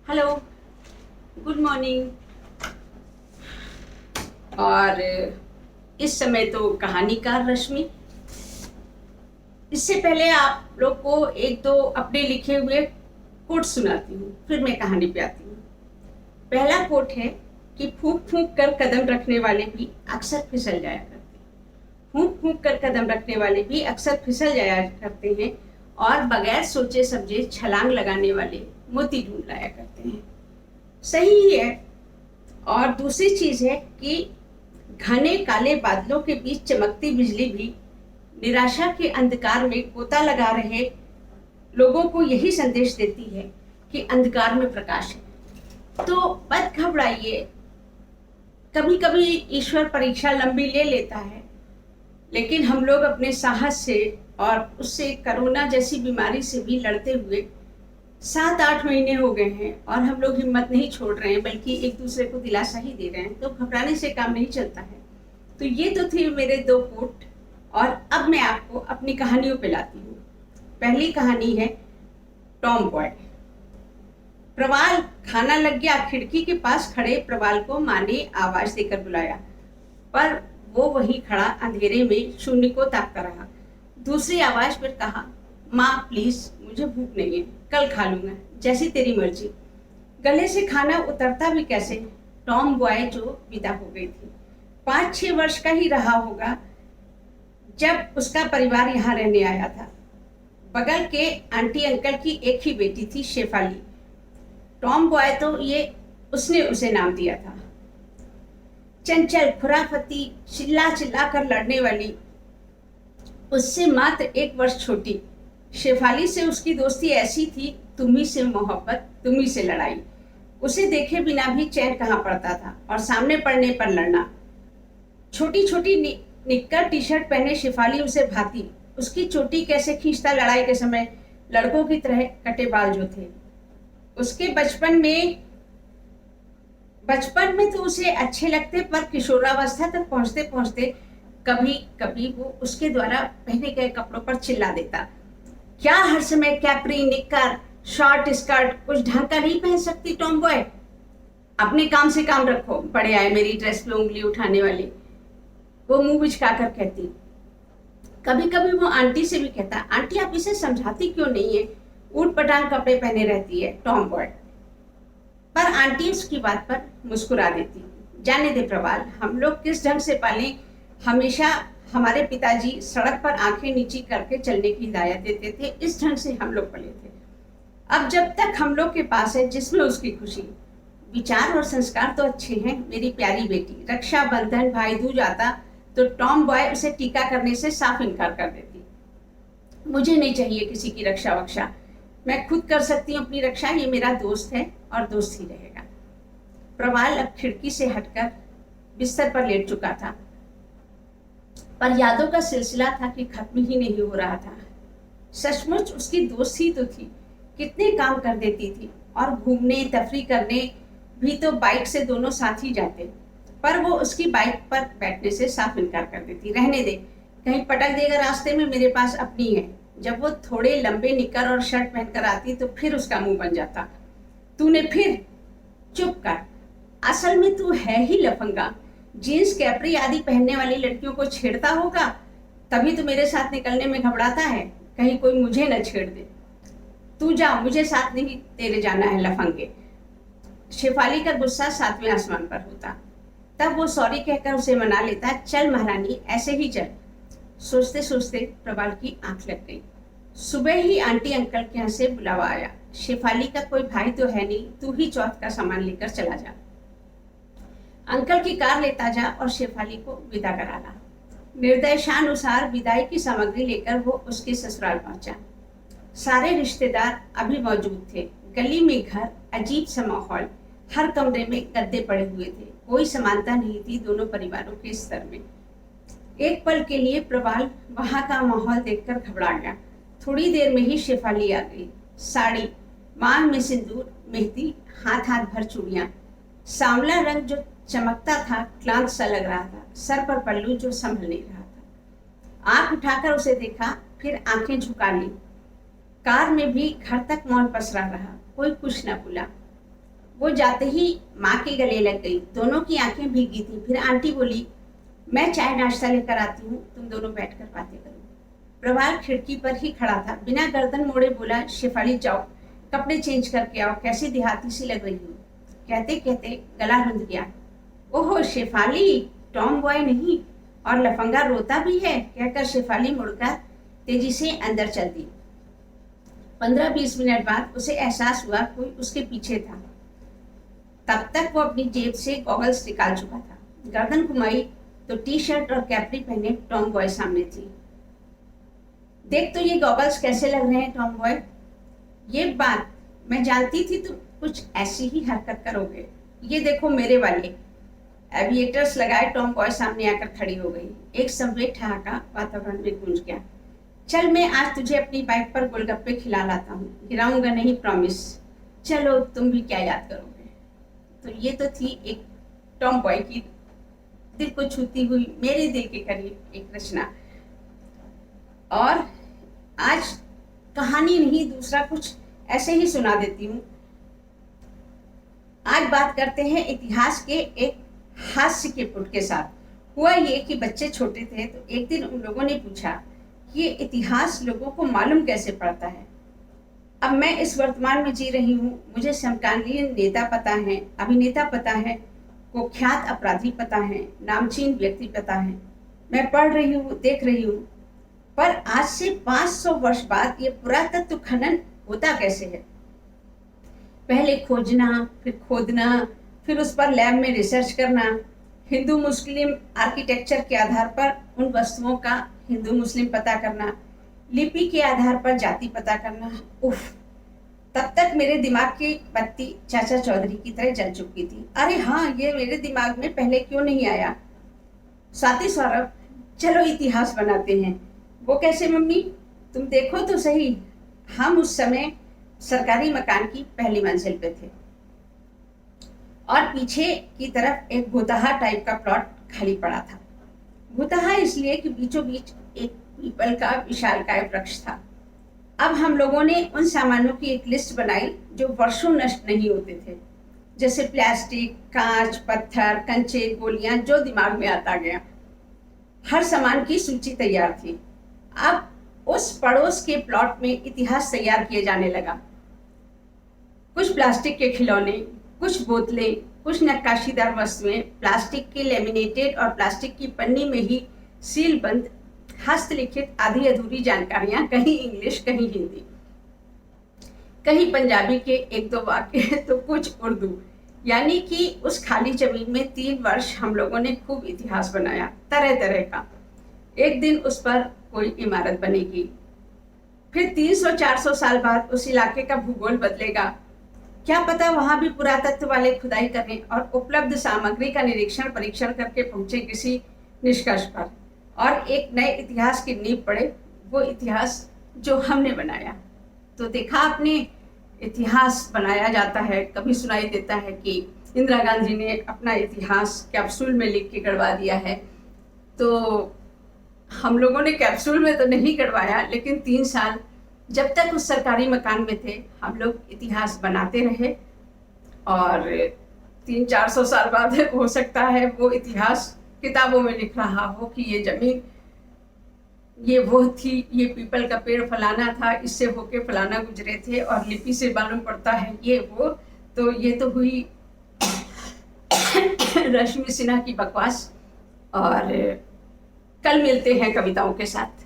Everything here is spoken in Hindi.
Hello, good morning. और इस समय तो कहानीकार रश्मि। इससे पहले आप लोग को एक दो अपने लिखे हुए कोट सुनाती हूँ, फिर मैं कहानी पे आती हूँ। पहला कोट है कि फूंक फूंक कर कदम रखने वाले भी अक्सर फिसल जाया करते हैं। फूंक फूंक कर कदम रखने वाले भी अक्सर फिसल जाया करते हैं और बगैर सोचे समझे छलांग लगाने वाले मोती ढूंढ लाया करते हैं। सही ही है। और दूसरी चीज है कि घने काले बादलों के बीच चमकती बिजली भी निराशा के अंधकार में गोता लगा रहे लोगों को यही संदेश देती है कि अंधकार में प्रकाश है। तो मत घबराइए। कभी कभी ईश्वर परीक्षा लंबी ले लेता है, लेकिन हम लोग अपने साहस से और उससे कोरोना जैसी बीमारी से भी लड़ते हुए 7-8 महीने हो गए हैं और हम लोग हिम्मत नहीं छोड़ रहे हैं, बल्कि एक दूसरे को दिलासा ही दे रहे हैं। तो घबराने से काम नहीं चलता है। तो ये तो थे मेरे दो कोट, और अब मैं आपको अपनी कहानियों पे लाती हूँ। पहली कहानी है टॉम बॉय। प्रवाल खाना लग गया। खिड़की के पास खड़े प्रवाल को माँ ने आवाज देकर बुलाया, पर वो वही खड़ा अंधेरे में शून्य को ताकता रहा। दूसरी आवाज पर कहा, माँ प्लीज, मुझे भूख नहीं है, कल खा लूंगा, जैसी तेरी मर्जी। गले से खाना उतरता भी कैसे। टॉम बॉय जो विदा हो गई थी, 5-6 वर्ष का ही रहा होगा जब उसका परिवार यहाँ रहने आया था। बगल के आंटी अंकल की एक ही बेटी थी, शेफाली। टॉम बॉय तो ये उसने उसे नाम दिया था। चंचल, खुराफती, चिल्ला चिल्ला कर लड़ने वाली, उससे मात्र 1 वर्ष छोटी शेफाली से उसकी दोस्ती ऐसी थी, तुम्ही से मोहब्बत, तुम्ही से लड़ाई। उसे देखे बिना भी चैन कहाँ पड़ता था, और सामने पड़ने पर लड़ना। छोटी छोटी निक्कर टी शर्ट पहने शेफाली उसे भाती। उसकी चोटी कैसे खींचता लड़ाई के समय, लड़कों की तरह कटे बाल जो थे। उसके बचपन में तो उसे अच्छे लगते, पर किशोरावस्था तक पहुंचते पहुंचते कभी कभी वो उसके द्वारा पहने गए कपड़ों पर चिल्ला देता, क्या हर समय कैप्री, निक्कर, शॉर्ट स्कर्ट, कुछ ढंग का नहीं पहन सकती टॉम बॉय? अपने काम से काम रखो, बड़े आए मेरी ड्रेस पे उंगली उठाने वाले, वो मुंह बिचकाकर कहती। कभी कभी वो आंटी से भी कहता, आंटी आप इसे समझाती क्यों नहीं है, ऊट पटांग कपड़े पहने रहती है टॉम बॉय। पर आंटी उसकी बात पर मुस्कुरा देती। जाने दे प्रवाल, हम लोग किस ढंग से पाले। हमेशा हमारे पिताजी सड़क पर आंखें नीची करके चलने की हिदायत देते थे, इस ढंग से हम लोग पले थे। अब जब तक हम लोग के पास है, जिसमें उसकी खुशी। विचार और संस्कार तो अच्छे हैं मेरी प्यारी बेटी। रक्षाबंधन, भाई दूज आता तो टॉम बॉय उसे टीका करने से साफ इनकार कर देती। मुझे नहीं चाहिए किसी की रक्षा वक्षा, मैं खुद कर सकती हूँ अपनी रक्षा, ये मेरा दोस्त है और दोस्त ही रहेगा। प्रवाल अब खिड़की से हटकर बिस्तर पर लेट चुका था, पर यादों का सिलसिला था कि खत्म ही नहीं हो रहा था। सचमुच उसकी दोस्त ही तो थी, कितने काम कर देती थी, और घूमने तफरी करने भी तो बाइक से दोनों साथ ही जाते, पर वो उसकी बाइक पर बैठने से साफ इनकार कर देती। रहने दे, कहीं पटक देगा रास्ते में, मेरे पास अपनी है। जब वो थोड़े लंबे निकर और शर्ट पहनकर आती तो फिर उसका मुंह बन जाता। तूने फिर? चुप कर, असल में तू है ही लफंगा। जीन्स, कैपरी आदि पहनने वाली लड़कियों को छेड़ता होगा, तभी तो मेरे साथ निकलने में घबराता है, कहीं कोई मुझे न छेड़ दे। तू जा, मुझे साथ नहीं तेरे जाना है लफंगे। शेफाली का गुस्सा 7वें आसमान पर होता। तब वो सॉरी कहकर उसे मना लेता, चल महारानी ऐसे ही चल। सोचते सोचते प्रवाल की आंख लग गई। सुबह ही आंटी अंकल के यहाँ से बुलावा आया, शेफाली का कोई भाई तो है नहीं, तू ही चौथ का सामान लेकर चला जा। अंकल की कार लेता जा और शेफाली को विदा करा ला। निर्देशानुसार विदाई की सामग्री लेकर वो उसके ससुराल पहुंचा। सारे रिश्तेदार अभी मौजूद थे। गली में घर, अजीब सा माहौल, हर कमरे में गद्दे पड़े हुए थे। कोई समानता नहीं थी दोनों परिवारों के स्तर में। एक पल के लिए प्रवाल वहां का माहौल देखकर घबरा गया। थोड़ी देर में ही शेफाली आ गई। साड़ी, मांग में सिंदूर, मेहंदी, हाथ हाथ भर चूड़ियां। सांवला रंग जो चमकता था, क्लांत सा लग रहा था। सर पर पल्लू जो संभल नहीं रहा था। आंख उठाकर उसे देखा, फिर आंखें झुका ली। कार में भी घर तक मौन पसरा रहा, कोई कुछ न बोला। वो जाते ही माँ के गले लग गई, दोनों की आंखें भीगी थी। फिर आंटी बोली, मैं चाय नाश्ता लेकर आती हूँ, तुम दोनों बैठकर बातें करो। प्रभात खिड़की पर ही खड़ा था, बिना गर्दन मोड़े बोला, शेफाली जाओ कपड़े चेंज करके आओ, कैसी देहाती सी लग रही हो। कहते कहते गला रुंध गया। ओहो शेफाली, टॉम बॉय नहीं और लफंगा रोता भी है, कहकर शेफाली मुड़कर तेजी से अंदर चल दी। 15-20 मिनट बाद उसे एहसास हुआ कोई उसके पीछे था। तब तक वो अपनी जेब से गॉगल्स निकाल चुका था। गर्दन घुमाई तो टी शर्ट और कैपरी पहने टॉम बॉय सामने थी। देख तो ये गॉगल्स कैसे लग रहे हैं टॉम बॉय। ये बात मैं जानती थी तुम कुछ ऐसी ही हरकत करोगे। ये देखो मेरे वाले। एविएटर्स लगाए टॉम बॉय सामने आकर खड़ी हो गई। एक संवेद ठहाका वातावरण में गूंज गया। चल मैं आज तुझे अपनी बाइक पर गोलगप्पे खिला लाता हूँ, गिराऊंगा नहीं, प्रॉमिस। चलो तुम भी क्या याद करोगे। तो ये तो थी एक टॉम बॉय की दिल को छूती हुई, मेरे दिल के करीब एक रचना। और आज कहानी नहीं, दूसरा कुछ ऐसे ही सुना देती हूँ। आज बात करते हैं इतिहास के एक हास्य के पुट के साथ। हुआ ये कि बच्चे छोटे थे तो एक दिन उन लोगों ने पूछा कि ये इतिहास लोगों को मालूम कैसे पड़ता है। अब मैं इस वर्तमान में जी रही हूँ, मुझे समकालीन नेता पता है, अभिनेता पता है, कुख्यात अपराधी पता है, नामचीन व्यक्ति पता है। मैं पढ़ रही हूँ, देख रही हूँ, पर आज से 500 वर्ष बाद ये पुरातत्व खनन होता कैसे है। पहले खोजना, फिर खोदना, फिर उस पर लैब में रिसर्च करना, हिंदू मुस्लिम आर्किटेक्चर के आधार पर उन वस्तुओं का हिंदू मुस्लिम पता करना, लिपि के आधार पर जाति पता करना। उफ, तब तक मेरे दिमाग की बत्ती चाचा चौधरी की तरह जल चुकी थी। अरे हाँ, ये मेरे दिमाग में पहले क्यों नहीं आया। साथी सौरभ, चलो इतिहास बनाते हैं। वो कैसे मम्मी, तुम देखो तो सही। हम उस समय सरकारी मकान की पहली मंजिल पे थे और पीछे की तरफ एक भूतहा टाइप का प्लॉट खाली पड़ा था। भूतहा इसलिए कि बीचों बीच एक पीपल का विशालकाय वृक्ष था। अब हम लोगों ने उन सामानों की एक लिस्ट बनाई जो वर्षों नष्ट नहीं होते थे, जैसे प्लास्टिक, कांच, पत्थर, कंचे, गोलियां, जो दिमाग में आता गया। हर सामान की सूची तैयार थी। अब उस पड़ोस के प्लॉट में इतिहास तैयार किए जाने लगा। कुछ प्लास्टिक के खिलौने, कुछ बोतलें, कुछ नक्काशीदार वस्तुएं, प्लास्टिक के लेमिनेटेड और प्लास्टिक की पन्नी में ही सील बंद हस्तलिखित आधी अधूरी जानकारियां, कहीं इंग्लिश कहीं हिंदी, कहीं पंजाबी के एक दो वाक्य तो कुछ उर्दू। यानी कि उस खाली जमीन में 3 वर्ष हम लोगों ने खूब इतिहास बनाया, तरह तरह का। एक दिन उस पर कोई इमारत बनेगी, फिर 300-400 साल बाद उस इलाके का भूगोल बदलेगा। क्या पता वहां भी पुरातत्व वाले खुदाई करें और उपलब्ध सामग्री का निरीक्षण परीक्षण करके पहुंचे किसी निष्कर्ष पर और एक नए इतिहास की नींव पड़े, वो इतिहास जो हमने बनाया। तो देखा आपने, इतिहास बनाया जाता है। कभी सुनाई देता है कि इंदिरा गांधी ने अपना इतिहास कैप्सूल में लिख के गड़वा दिया है। तो हम लोगों ने कैप्सूल में तो नहीं गड़वाया, लेकिन 3 साल जब तक उस सरकारी मकान में थे हम लोग इतिहास बनाते रहे। और 300-400 साल बाद हो सकता है वो इतिहास किताबों में लिख रहा हो कि ये जमीन ये वो थी, ये पीपल का पेड़ फलाना था, इससे होके फलाना गुजरे थे, और लिपि से मालूम पड़ता है ये वो। तो ये तो हुई रश्मि सिन्हा की बकवास। और कल मिलते हैं कविताओं के साथ।